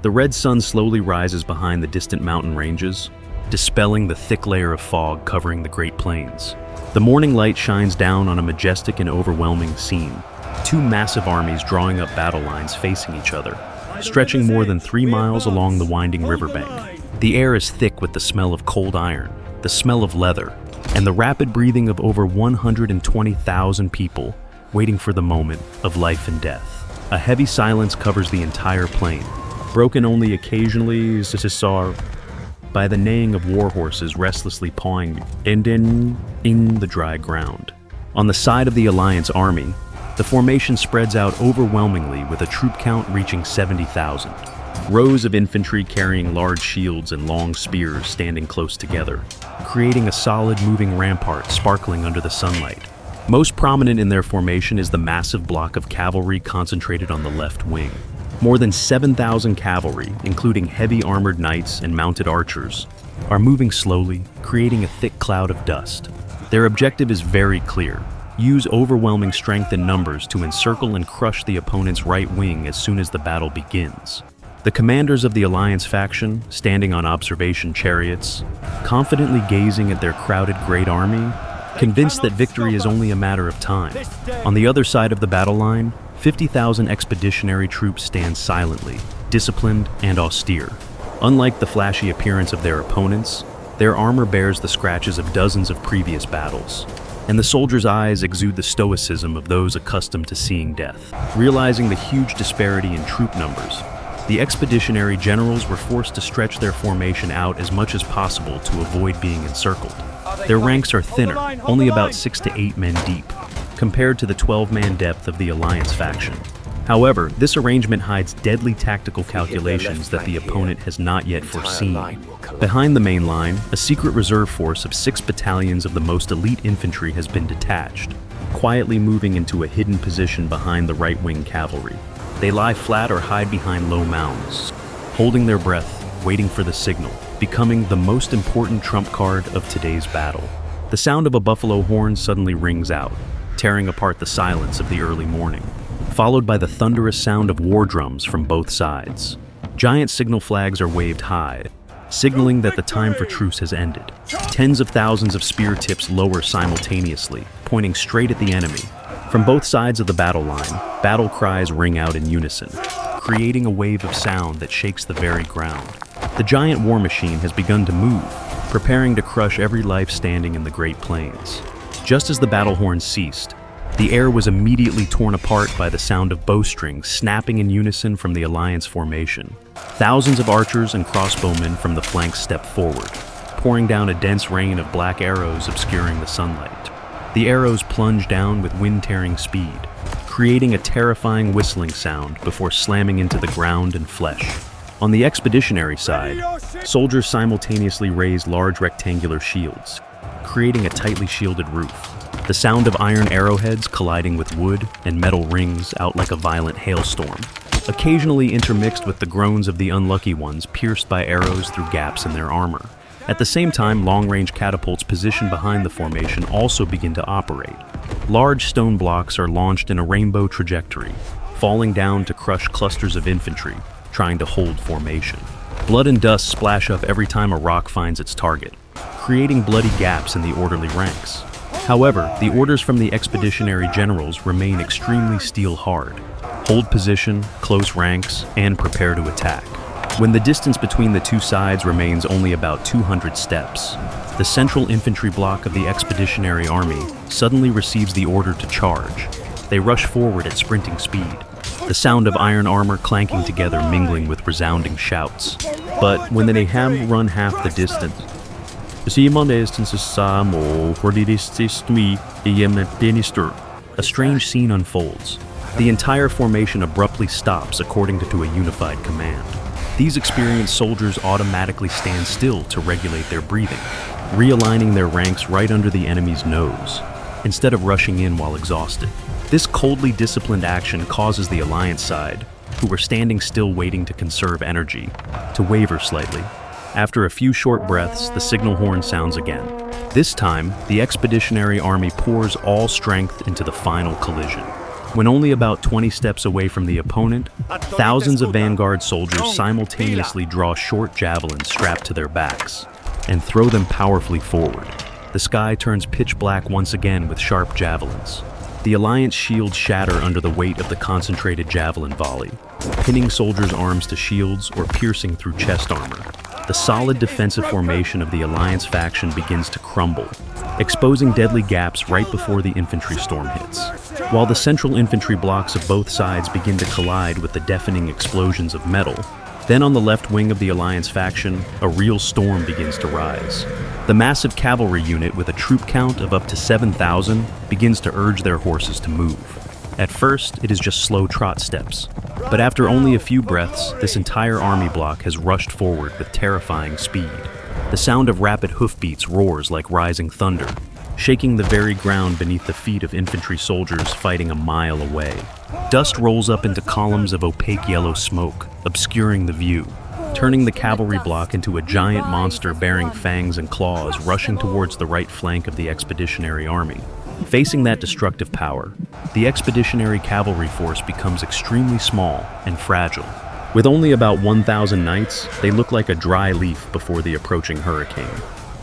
The red sun slowly rises behind the distant mountain ranges, dispelling the thick layer of fog covering the Great Plains. The morning light shines down on a majestic and overwhelming scene. Two massive armies drawing up battle lines facing each other, stretching more than 3 miles along the winding riverbank. The air is thick with the smell of cold iron, the smell of leather, and the rapid breathing of over 120,000 people waiting for the moment of life and death. A heavy silence covers the entire plain, broken only occasionally by the neighing of war horses restlessly pawing in the dry ground. On the side of the Alliance army, the formation spreads out overwhelmingly with a troop count reaching 70,000. Rows of infantry carrying large shields and long spears standing close together, creating a solid moving rampart sparkling under the sunlight. Most prominent in their formation is the massive block of cavalry concentrated on the left wing. More than 7,000 cavalry, including heavy armored knights and mounted archers, are moving slowly, creating a thick cloud of dust. Their objective is very clear: use overwhelming strength and numbers to encircle and crush the opponent's right wing as soon as the battle begins. The commanders of the Alliance faction, standing on observation chariots, confidently gazing at their crowded great army, convinced that victory is only a matter of time. On the other side of the battle line, 50,000 expeditionary troops stand silently, disciplined and austere. Unlike the flashy appearance of their opponents, their armor bears the scratches of dozens of previous battles, and the soldiers' eyes exude the stoicism of those accustomed to seeing death. Realizing the huge disparity in troop numbers, the expeditionary generals were forced to stretch their formation out as much as possible to avoid being encircled. Their ranks are thinner, only about 6 to 8 men deep, compared to the 12-man depth of the Alliance faction. However, this arrangement hides deadly tactical calculations that the opponent has not yet foreseen. Behind the main line, a secret reserve force of 6 battalions of the most elite infantry has been detached, quietly moving into a hidden position behind the right-wing cavalry. They lie flat or hide behind low mounds, holding their breath, waiting for the signal, becoming the most important trump card of today's battle. The sound of a buffalo horn suddenly rings out, tearing apart the silence of the early morning, followed by the thunderous sound of war drums from both sides. Giant signal flags are waved high, signaling that the time for truce has ended. Tens of thousands of spear tips lower simultaneously, pointing straight at the enemy. From both sides of the battle line, battle cries ring out in unison, creating a wave of sound that shakes the very ground. The giant war machine has begun to move, preparing to crush every life standing in the Great Plains. Just as the battle horn ceased, the air was immediately torn apart by the sound of bowstrings snapping in unison from the Alliance formation. Thousands of archers and crossbowmen from the flanks stepped forward, pouring down a dense rain of black arrows obscuring the sunlight. The arrows plunge down with wind-tearing speed, creating a terrifying whistling sound before slamming into the ground and flesh. On the expeditionary side, soldiers simultaneously raise large rectangular shields, creating a tightly shielded roof. The sound of iron arrowheads colliding with wood and metal rings out like a violent hailstorm, occasionally intermixed with the groans of the unlucky ones pierced by arrows through gaps in their armor. At the same time, long-range catapults positioned behind the formation also begin to operate. Large stone blocks are launched in a rainbow trajectory, falling down to crush clusters of infantry, trying to hold formation. Blood and dust splash up every time a rock finds its target, creating bloody gaps in the orderly ranks. However, the orders from the expeditionary generals remain extremely steel-hard. Hold position, close ranks, and prepare to attack. When the distance between the two sides remains only about 200 steps, the central infantry block of the expeditionary army suddenly receives the order to charge. They rush forward at sprinting speed, the sound of iron armor clanking together mingling with resounding shouts. But when they have run half the distance, a strange scene unfolds. The entire formation abruptly stops according to a unified command. These experienced soldiers automatically stand still to regulate their breathing, realigning their ranks right under the enemy's nose, instead of rushing in while exhausted. This coldly disciplined action causes the Alliance side, who were standing still waiting to conserve energy, to waver slightly. After a few short breaths, the signal horn sounds again. This time, the expeditionary army pours all strength into the final collision. When only about 20 steps away from the opponent, thousands of vanguard soldiers simultaneously draw short javelins strapped to their backs and throw them powerfully forward. The sky turns pitch black once again with sharp javelins. The alliance shields shatter under the weight of the concentrated javelin volley, pinning soldiers' arms to shields or piercing through chest armor. The solid defensive formation of the alliance faction begins to crumble, exposing deadly gaps right before the infantry storm hits. While the central infantry blocks of both sides begin to collide with the deafening explosions of metal, then on the left wing of the alliance faction, a real storm begins to rise. The massive cavalry unit with a troop count of up to 7,000 begins to urge their horses to move. At first, it is just slow trot steps, but after only a few breaths, this entire army block has rushed forward with terrifying speed. The sound of rapid hoofbeats roars like rising thunder, shaking the very ground beneath the feet of infantry soldiers fighting a mile away. Dust rolls up into columns of opaque yellow smoke, obscuring the view, turning the cavalry block into a giant monster bearing fangs and claws rushing towards the right flank of the expeditionary army. Facing that destructive power, the expeditionary cavalry force becomes extremely small and fragile. With only about 1,000 knights, they look like a dry leaf before the approaching hurricane.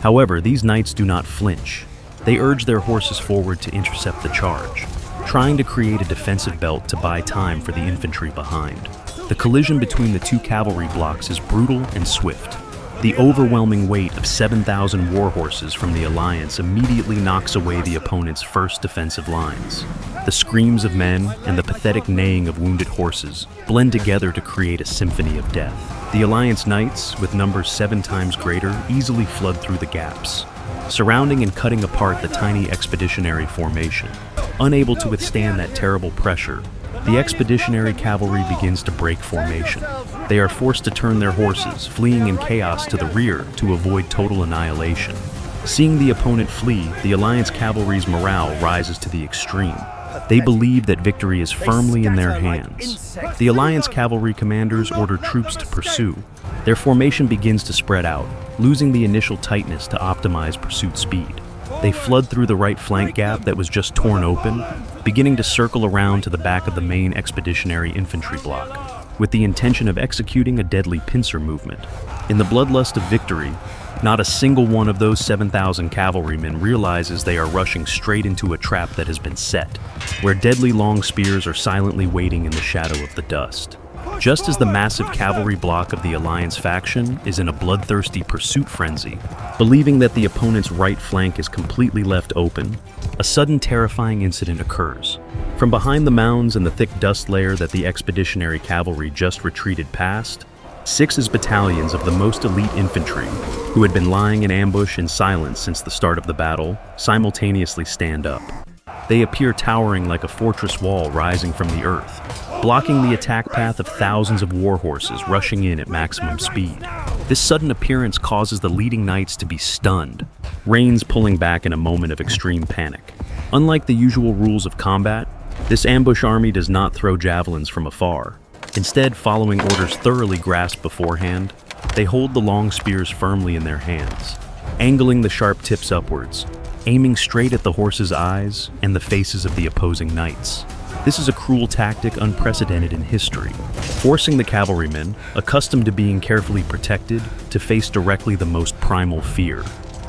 However, these knights do not flinch. They urge their horses forward to intercept the charge, trying to create a defensive belt to buy time for the infantry behind. The collision between the two cavalry blocks is brutal and swift. The overwhelming weight of 7,000 war horses from the alliance immediately knocks away the opponent's first defensive lines. The screams of men and the pathetic neighing of wounded horses blend together to create a symphony of death. The alliance knights, with numbers 7 times greater, easily flood through the gaps, surrounding and cutting apart the tiny expeditionary formation. Unable to withstand that terrible pressure, the expeditionary cavalry begins to break formation. They are forced to turn their horses, fleeing in chaos to the rear to avoid total annihilation. Seeing the opponent flee, the alliance cavalry's morale rises to the extreme. They believe that victory is firmly in their hands. The alliance cavalry commanders order troops to pursue. Their formation begins to spread out, losing the initial tightness to optimize pursuit speed. They flood through the right flank gap that was just torn open, beginning to circle around to the back of the main expeditionary infantry block, with the intention of executing a deadly pincer movement. In the bloodlust of victory, not a single one of those 7,000 cavalrymen realizes they are rushing straight into a trap that has been set, where deadly long spears are silently waiting in the shadow of the dust. Just as the massive cavalry block of the alliance faction is in a bloodthirsty pursuit frenzy, believing that the opponent's right flank is completely left open, a sudden terrifying incident occurs. From behind the mounds and the thick dust layer that the expeditionary cavalry just retreated past, 6 battalions of the most elite infantry, who had been lying in ambush in silence since the start of the battle, simultaneously stand up. They appear towering like a fortress wall rising from the earth, blocking the attack path of thousands of war horses rushing in at maximum speed. This sudden appearance causes the leading knights to be stunned, reins pulling back in a moment of extreme panic. Unlike the usual rules of combat, this ambush army does not throw javelins from afar. Instead, following orders thoroughly grasped beforehand, they hold the long spears firmly in their hands, angling the sharp tips upwards, aiming straight at the horses' eyes and the faces of the opposing knights. This is a cruel tactic unprecedented in history, forcing the cavalrymen, accustomed to being carefully protected, to face directly the most primal fear,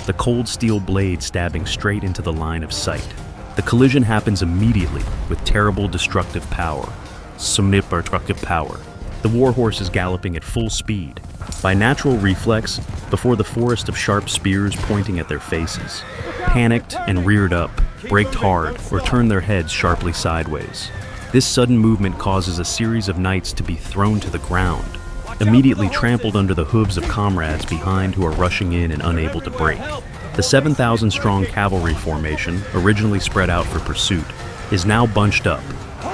the cold steel blade stabbing straight into the line of sight. The collision happens immediately with terrible destructive power. The war horse is galloping at full speed, by natural reflex, before the forest of sharp spears pointing at their faces. Panicked and reared up, braked hard, or turned their heads sharply sideways. This sudden movement causes a series of knights to be thrown to the ground, immediately trampled under the hooves of comrades behind who are rushing in and unable to break. The 7,000-strong cavalry formation, originally spread out for pursuit, is now bunched up,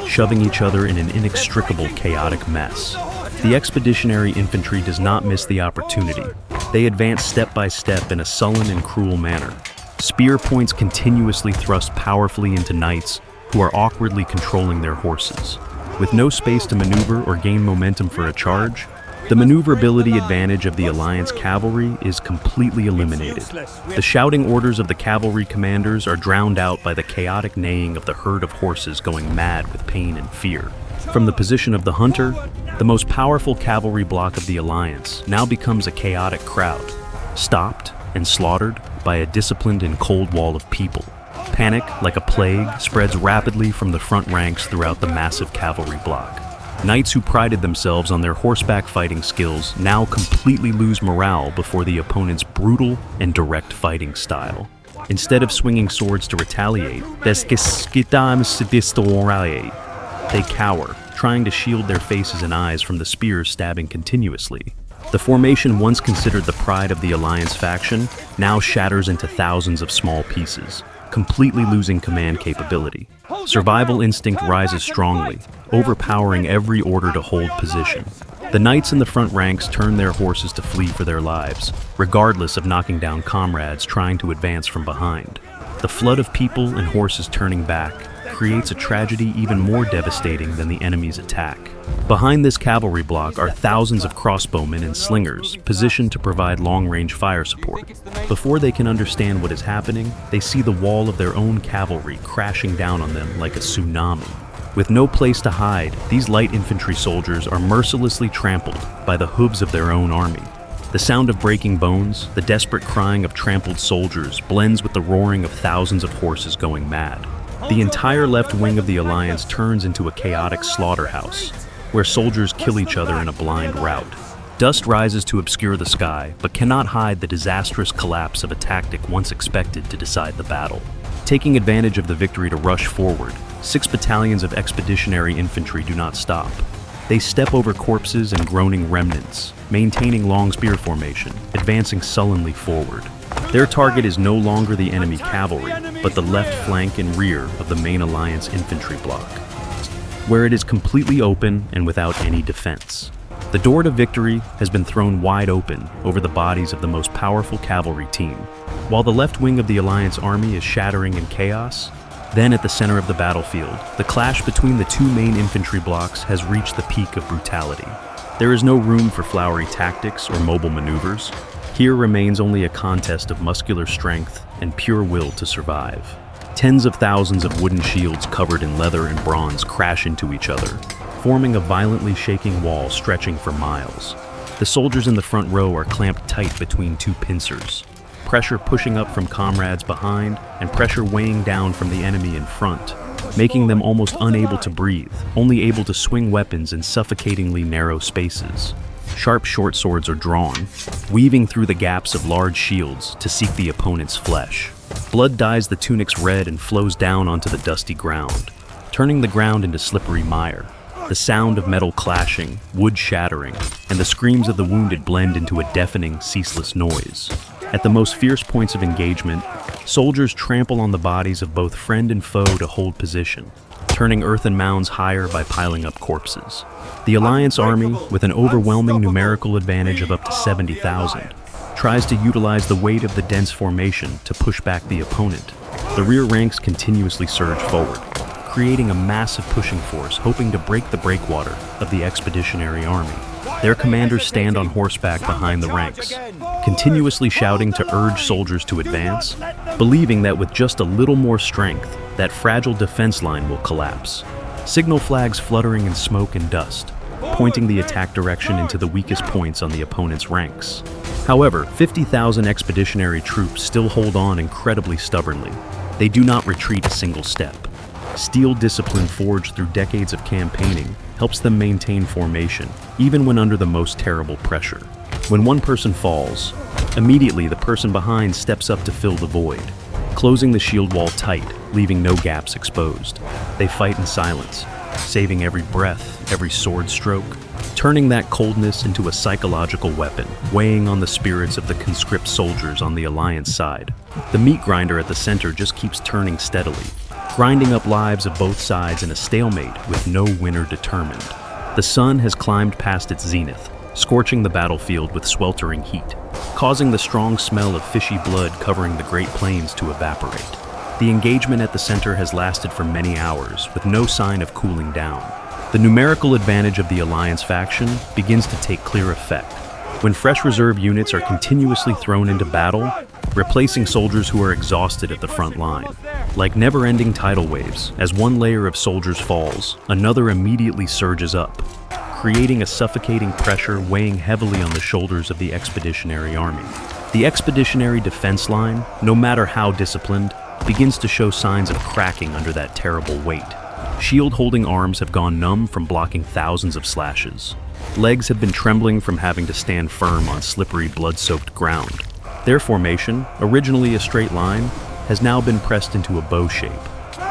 shoving each other in an inextricable, chaotic mess. The expeditionary infantry does not miss the opportunity. They advance step by step in a sullen and cruel manner. Spear points continuously thrust powerfully into knights who are awkwardly controlling their horses. With no space to maneuver or gain momentum for a charge, The maneuverability advantage of the Alliance cavalry is completely eliminated. The shouting orders of the cavalry commanders are drowned out by the chaotic neighing of the herd of horses going mad with pain and fear. From the position of the hunter, the most powerful cavalry block of the Alliance now becomes a chaotic crowd, stopped and slaughtered by a disciplined and cold wall of people. Panic, like a plague, spreads rapidly from the front ranks throughout the massive cavalry block. Knights who prided themselves on their horseback fighting skills now completely lose morale before the opponent's brutal and direct fighting style. Instead of swinging swords to retaliate, they cower, trying to shield their faces and eyes from the spears stabbing continuously. The formation once considered the pride of the Alliance faction now shatters into thousands of small pieces, completely losing command capability. Survival instinct rises strongly, overpowering every order to hold position. The knights in the front ranks turn their horses to flee for their lives, regardless of knocking down comrades trying to advance from behind. The flood of people and horses turning back creates a tragedy even more devastating than the enemy's attack. Behind this cavalry block are thousands of crossbowmen and slingers positioned to provide long-range fire support. Before they can understand what is happening, they see the wall of their own cavalry crashing down on them like a tsunami. With no place to hide, these light infantry soldiers are mercilessly trampled by the hooves of their own army. The sound of breaking bones, the desperate crying of trampled soldiers blends with the roaring of thousands of horses going mad. The entire left wing of the Alliance turns into a chaotic slaughterhouse, where soldiers kill each other in a blind rout. Dust rises to obscure the sky, but cannot hide the disastrous collapse of a tactic once expected to decide the battle. Taking advantage of the victory to rush forward, 6 battalions of expeditionary infantry do not stop. They step over corpses and groaning remnants, maintaining long spear formation, advancing sullenly forward. Their target is no longer the enemy cavalry, but the left flank and rear of the main Alliance infantry block, where it is completely open and without any defense. The door to victory has been thrown wide open over the bodies of the most powerful cavalry team. While the left wing of the Alliance army is shattering in chaos, then at the center of the battlefield, the clash between the 2 main infantry blocks has reached the peak of brutality. There is no room for flowery tactics or mobile maneuvers. Here remains only a contest of muscular strength and pure will to survive. Tens of thousands of wooden shields covered in leather and bronze crash into each other, forming a violently shaking wall stretching for miles. The soldiers in the front row are clamped tight between 2 pincers, pressure pushing up from comrades behind and pressure weighing down from the enemy in front, making them almost unable to breathe, only able to swing weapons in suffocatingly narrow spaces. Sharp short swords are drawn, weaving through the gaps of large shields to seek the opponent's flesh. Blood dyes the tunics red and flows down onto the dusty ground, turning the ground into slippery mire. The sound of metal clashing, wood shattering, and the screams of the wounded blend into a deafening, ceaseless noise. At the most fierce points of engagement, soldiers trample on the bodies of both friend and foe to hold position, turning earthen mounds higher by piling up corpses. The Alliance army, with an overwhelming numerical advantage of up to 70,000, tries to utilize the weight of the dense formation to push back the opponent. The rear ranks continuously surge forward, creating a massive pushing force hoping to break the breakwater of the expeditionary army. Their commanders stand on horseback behind the ranks, continuously shouting to urge soldiers to advance, believing that with just a little more strength, that fragile defense line will collapse. Signal flags fluttering in smoke and dust, pointing the attack direction into the weakest points on the opponent's ranks. However, 50,000 expeditionary troops still hold on incredibly stubbornly. They do not retreat a single step. Steel discipline forged through decades of campaigning helps them maintain formation, even when under the most terrible pressure. When one person falls, immediately the person behind steps up to fill the void, closing the shield wall tight, leaving no gaps exposed. They fight in silence, saving every breath, every sword stroke, turning that coldness into a psychological weapon, weighing on the spirits of the conscript soldiers on the Alliance side. The meat grinder at the center just keeps turning steadily, grinding up lives of both sides in a stalemate with no winner determined. The sun has climbed past its zenith, scorching the battlefield with sweltering heat, causing the strong smell of fishy blood covering the Great Plains to evaporate. The engagement at the center has lasted for many hours, with no sign of cooling down. The numerical advantage of the Alliance faction begins to take clear effect when fresh reserve units are continuously thrown into battle, replacing soldiers who are exhausted at the front line. Like never-ending tidal waves, as one layer of soldiers falls, another immediately surges up, creating a suffocating pressure weighing heavily on the shoulders of the expeditionary army. The expeditionary defense line, no matter how disciplined, begins to show signs of cracking under that terrible weight. Shield-holding arms have gone numb from blocking thousands of slashes. Legs have been trembling from having to stand firm on slippery, blood-soaked ground. Their formation, originally a straight line, has now been pressed into a bow shape.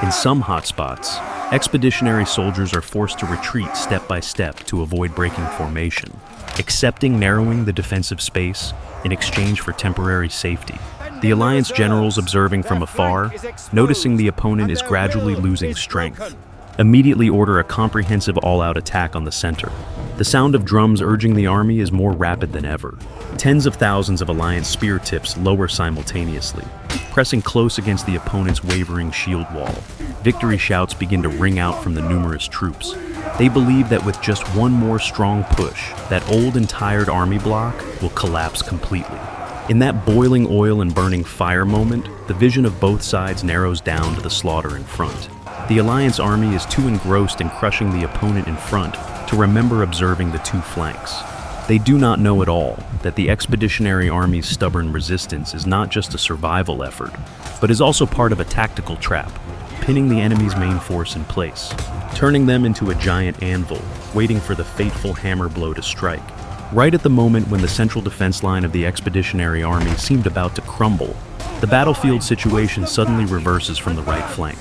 In some hotspots, expeditionary soldiers are forced to retreat step by step to avoid breaking formation, accepting narrowing the defensive space in exchange for temporary safety. The Alliance generals observing from afar, noticing the opponent is gradually losing strength, immediately order a comprehensive all-out attack on the center. The sound of drums urging the army is more rapid than ever. Tens of thousands of Alliance spear tips lower simultaneously, pressing close against the opponent's wavering shield wall. Victory shouts begin to ring out from the numerous troops. They believe that with just one more strong push, that old and tired army block will collapse completely. In that boiling oil and burning fire moment, the vision of both sides narrows down to the slaughter in front. The Alliance army is too engrossed in crushing the opponent in front to remember observing the two flanks. They do not know at all that the expeditionary army's stubborn resistance is not just a survival effort, but is also part of a tactical trap, pinning the enemy's main force in place, turning them into a giant anvil, waiting for the fateful hammer blow to strike. Right at the moment when the central defense line of the expeditionary army seemed about to crumble, the battlefield situation suddenly reverses from the right flank.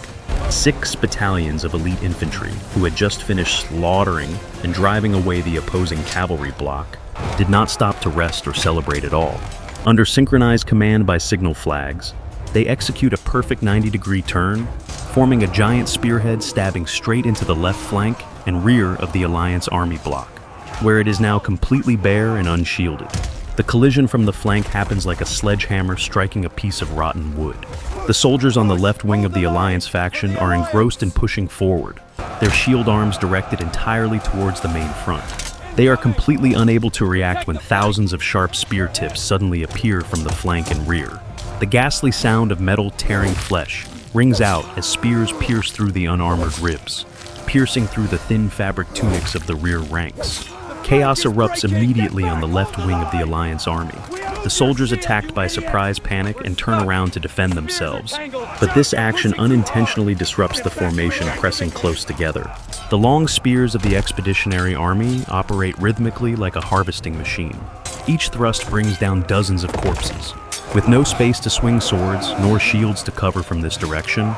6 battalions of elite infantry, who had just finished slaughtering and driving away the opposing cavalry block, did not stop to rest or celebrate at all. Under synchronized command by signal flags, they execute a perfect 90-degree turn, forming a giant spearhead stabbing straight into the left flank and rear of the Alliance army block, where it is now completely bare and unshielded. The collision from the flank happens like a sledgehammer striking a piece of rotten wood. The soldiers on the left wing of the Alliance faction are engrossed in pushing forward, their shield arms directed entirely towards the main front. They are completely unable to react when thousands of sharp spear tips suddenly appear from the flank and rear. The ghastly sound of metal tearing flesh rings out as spears pierce through the unarmored ribs, piercing through the thin fabric tunics of the rear ranks. Chaos erupts immediately on the left wing of the Alliance army. The soldiers attacked by surprise panic and turn around to defend themselves, but this action unintentionally disrupts the formation pressing close together. The long spears of the expeditionary army operate rhythmically like a harvesting machine. Each thrust brings down dozens of corpses. With no space to swing swords nor shields to cover from this direction,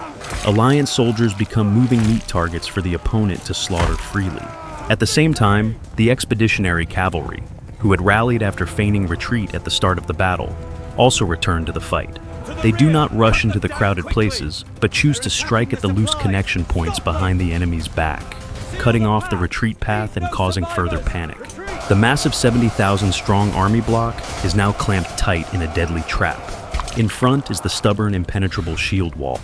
Alliance soldiers become moving meat targets for the opponent to slaughter freely. At the same time, the expeditionary cavalry, who had rallied after feigning retreat at the start of the battle, also returned to the fight. They do not rush into the crowded places, but choose to strike at the loose connection points behind the enemy's back, cutting off the retreat path and causing further panic. The massive 70,000-strong army block is now clamped tight in a deadly trap. In front is the stubborn, impenetrable shield wall.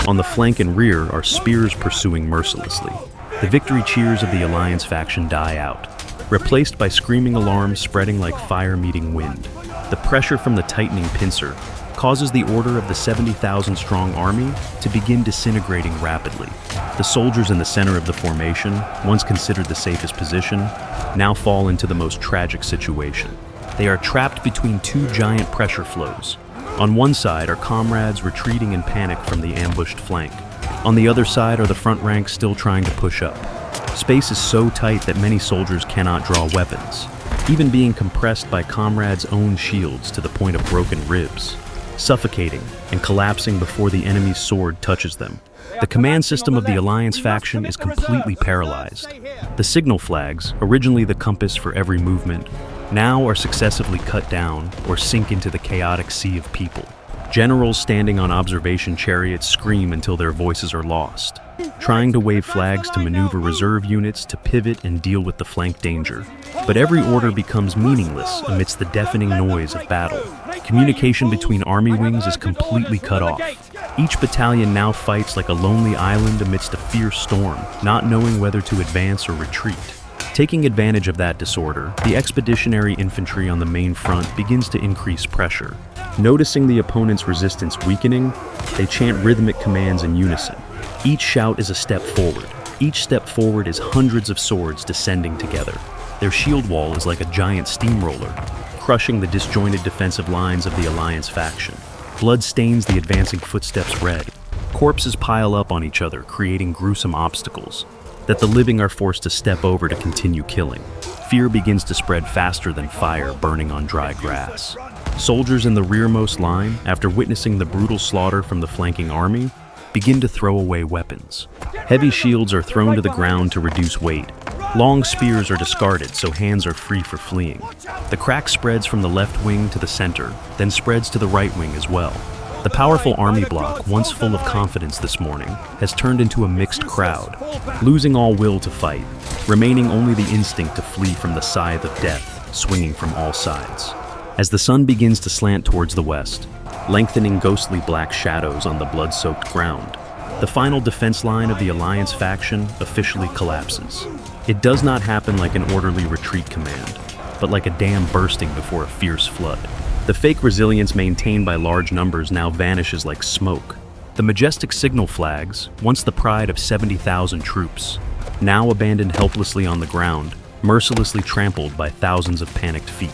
On the flank and rear are spears pursuing mercilessly. The victory cheers of the Alliance faction die out, replaced by screaming alarms spreading like fire meeting wind. The pressure from the tightening pincer causes the order of the 70,000-strong army to begin disintegrating rapidly. The soldiers in the center of the formation, once considered the safest position, now fall into the most tragic situation. They are trapped between two giant pressure flows. On one side are comrades retreating in panic from the ambushed flank. On the other side are the front ranks still trying to push up. Space is so tight that many soldiers cannot draw weapons, even being compressed by comrades' own shields to the point of broken ribs, suffocating and collapsing before the enemy's sword touches them. The command system of the Alliance faction is completely paralyzed. The signal flags, originally the compass for every movement, now are successively cut down or sink into the chaotic sea of people. Generals standing on observation chariots scream until their voices are lost, trying to wave flags to maneuver reserve units to pivot and deal with the flank danger. But every order becomes meaningless amidst the deafening noise of battle. Communication between army wings is completely cut off. Each battalion now fights like a lonely island amidst a fierce storm, not knowing whether to advance or retreat. Taking advantage of that disorder, the expeditionary infantry on the main front begins to increase pressure. Noticing the opponent's resistance weakening, they chant rhythmic commands in unison. Each shout is a step forward. Each step forward is hundreds of swords descending together. Their shield wall is like a giant steamroller, crushing the disjointed defensive lines of the Alliance faction. Blood stains the advancing footsteps red. Corpses pile up on each other, creating gruesome obstacles that the living are forced to step over to continue killing. Fear begins to spread faster than fire burning on dry grass. Soldiers in the rearmost line, after witnessing the brutal slaughter from the flanking army, begin to throw away weapons. Heavy shields are thrown to the ground to reduce weight. Long spears are discarded so hands are free for fleeing. The crack spreads from the left wing to the center, then spreads to the right wing as well. The powerful army block, once full of confidence this morning, has turned into a mixed crowd, losing all will to fight, remaining only the instinct to flee from the scythe of death, swinging from all sides. As the sun begins to slant towards the west, lengthening ghostly black shadows on the blood-soaked ground, the final defense line of the Alliance faction officially collapses. It does not happen like an orderly retreat command, but like a dam bursting before a fierce flood. The fake resilience maintained by large numbers now vanishes like smoke. The majestic signal flags, once the pride of 70,000 troops, now abandoned helplessly on the ground, mercilessly trampled by thousands of panicked feet.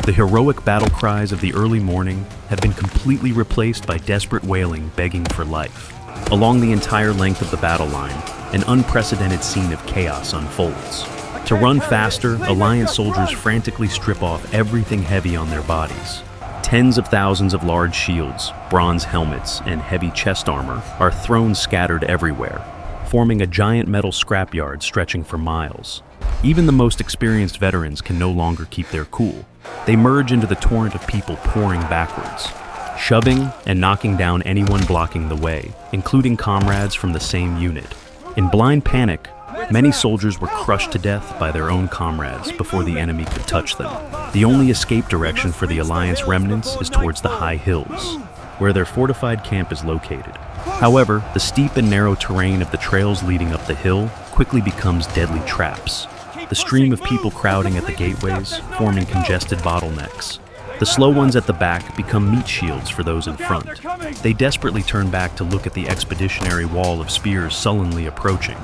The heroic battle cries of the early morning have been completely replaced by desperate wailing begging for life. Along the entire length of the battle line, an unprecedented scene of chaos unfolds. To run faster, Alliance soldiers frantically strip off everything heavy on their bodies. Tens of thousands of large shields, bronze helmets, and heavy chest armor are thrown scattered everywhere, forming a giant metal scrapyard stretching for miles. Even the most experienced veterans can no longer keep their cool. They merge into the torrent of people pouring backwards, shoving and knocking down anyone blocking the way, including comrades from the same unit. In blind panic, many soldiers were crushed to death by their own comrades before the enemy could touch them. The only escape direction for the Alliance remnants is towards the high hills, where their fortified camp is located. However, the steep and narrow terrain of the trails leading up the hill quickly becomes deadly traps. The stream of people crowding at the gateways, forming congested bottlenecks. The slow ones at the back become meat shields for those in front. They desperately turn back to look at the expeditionary wall of spears sullenly approaching,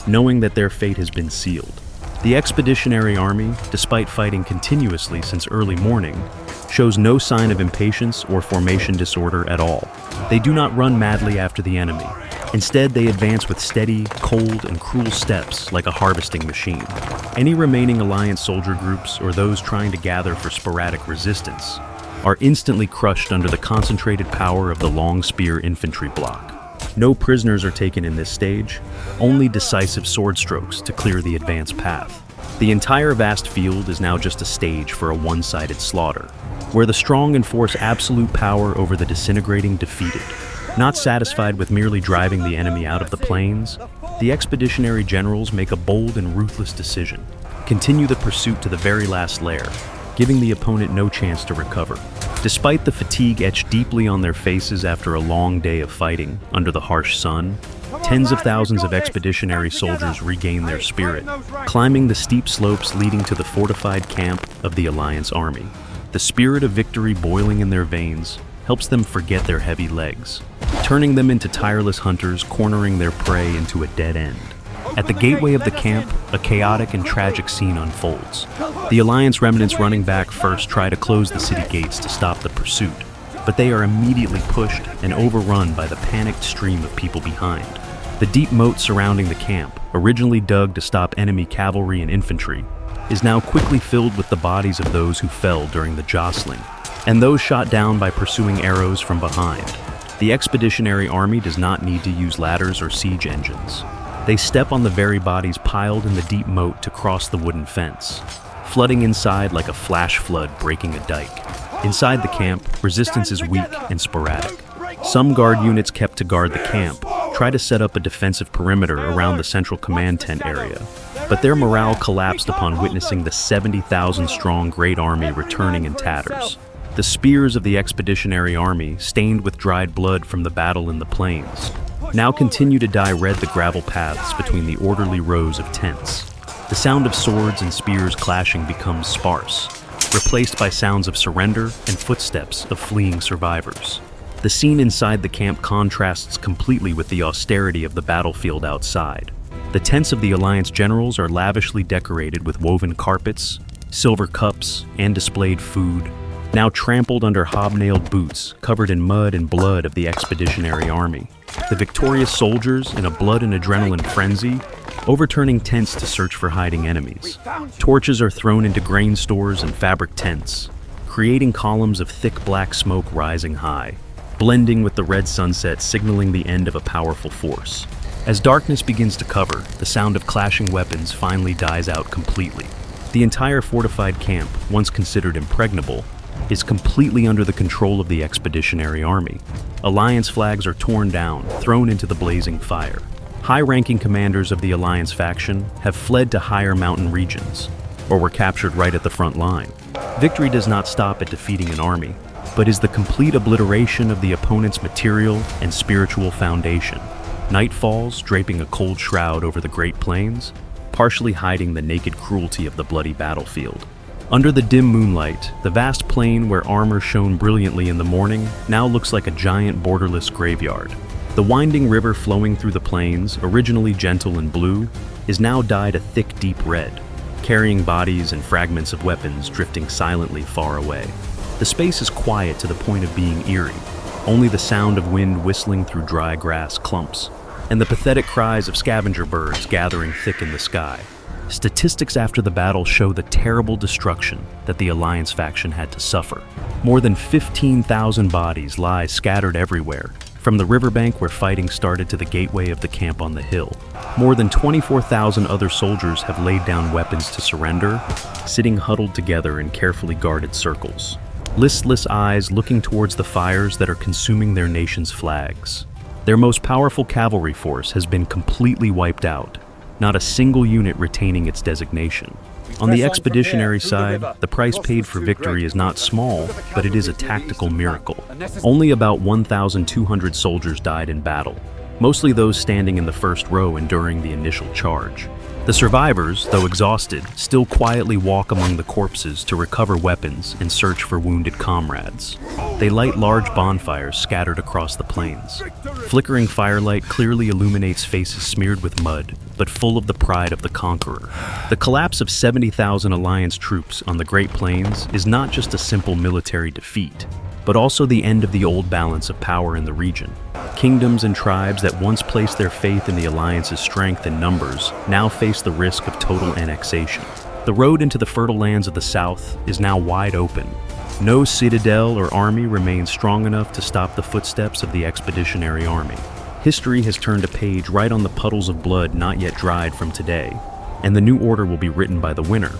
knowing that their fate has been sealed. The expeditionary army, despite fighting continuously since early morning, shows no sign of impatience or formation disorder at all. They do not run madly after the enemy. Instead, they advance with steady, cold, and cruel steps like a harvesting machine. Any remaining Alliance soldier groups or those trying to gather for sporadic resistance are instantly crushed under the concentrated power of the long spear infantry block. No prisoners are taken in this stage, only decisive sword strokes to clear the advance path. The entire vast field is now just a stage for a one-sided slaughter, where the strong enforce absolute power over the disintegrating defeated. Not satisfied with merely driving the enemy out of the plains, the expeditionary generals make a bold and ruthless decision: continue the pursuit to the very last lair, giving the opponent no chance to recover. Despite the fatigue etched deeply on their faces after a long day of fighting under the harsh sun, tens of thousands of expeditionary soldiers regain their spirit, climbing the steep slopes leading to the fortified camp of the Alliance army. The spirit of victory boiling in their veins helps them forget their heavy legs, turning them into tireless hunters cornering their prey into a dead end. At the gateway of the camp, a chaotic and tragic scene unfolds. The Alliance remnants running back first try to close the city gates to stop the pursuit, but they are immediately pushed and overrun by the panicked stream of people behind. The deep moat surrounding the camp, originally dug to stop enemy cavalry and infantry, is now quickly filled with the bodies of those who fell during the jostling, and those shot down by pursuing arrows from behind. The expeditionary army does not need to use ladders or siege engines. They step on the very bodies piled in the deep moat to cross the wooden fence, flooding inside like a flash flood breaking a dike. Inside the camp, resistance is weak and sporadic. Some guard units kept to guard the camp try to set up a defensive perimeter around the central command tent area, but their morale collapsed upon witnessing the 70,000-strong Great Army returning in tatters. The spears of the expeditionary army, stained with dried blood from the battle in the plains, now continue to dye red the gravel paths between the orderly rows of tents. The sound of swords and spears clashing becomes sparse, replaced by sounds of surrender and footsteps of fleeing survivors. The scene inside the camp contrasts completely with the austerity of the battlefield outside. The tents of the Alliance generals are lavishly decorated with woven carpets, silver cups, and displayed food, now trampled under hobnailed boots covered in mud and blood of the expeditionary army. The victorious soldiers, in a blood and adrenaline frenzy, overturning tents to search for hiding enemies. Torches are thrown into grain stores and fabric tents, creating columns of thick black smoke rising high, blending with the red sunset signaling the end of a powerful force. As darkness begins to cover, the sound of clashing weapons finally dies out completely. The entire fortified camp, once considered impregnable, is completely under the control of the expeditionary army. Alliance flags are torn down, thrown into the blazing fire. High-ranking commanders of the Alliance faction have fled to higher mountain regions, or were captured right at the front line. Victory does not stop at defeating an army, but is the complete obliteration of the opponent's material and spiritual foundation. Night falls, draping a cold shroud over the Great Plains, partially hiding the naked cruelty of the bloody battlefield. Under the dim moonlight, the vast plain where armor shone brilliantly in the morning now looks like a giant borderless graveyard. The winding river flowing through the plains, originally gentle and blue, is now dyed a thick, deep red, carrying bodies and fragments of weapons drifting silently far away. The space is quiet to the point of being eerie, only the sound of wind whistling through dry grass clumps, and the pathetic cries of scavenger birds gathering thick in the sky. Statistics after the battle show the terrible destruction that the Alliance faction had to suffer. More than 15,000 bodies lie scattered everywhere, from the riverbank where fighting started to the gateway of the camp on the hill. More than 24,000 other soldiers have laid down weapons to surrender, sitting huddled together in carefully guarded circles, listless eyes looking towards the fires that are consuming their nation's flags. Their most powerful cavalry force has been completely wiped out, not a single unit retaining its designation. On the expeditionary side, the price paid for victory is not small, but it is a tactical miracle. Only about 1,200 soldiers died in battle, mostly those standing in the first row and during the initial charge. The survivors, though exhausted, still quietly walk among the corpses to recover weapons and search for wounded comrades. They light large bonfires scattered across the plains. Flickering firelight clearly illuminates faces smeared with mud, but full of the pride of the conqueror. The collapse of 70,000 Alliance troops on the Great Plains is not just a simple military defeat, but also the end of the old balance of power in the region. Kingdoms and tribes that once placed their faith in the Alliance's strength and numbers now face the risk of total annexation. The road into the fertile lands of the South is now wide open. No citadel or army remains strong enough to stop the footsteps of the expeditionary army. History has turned a page right on the puddles of blood not yet dried from today, and the new order will be written by the winner,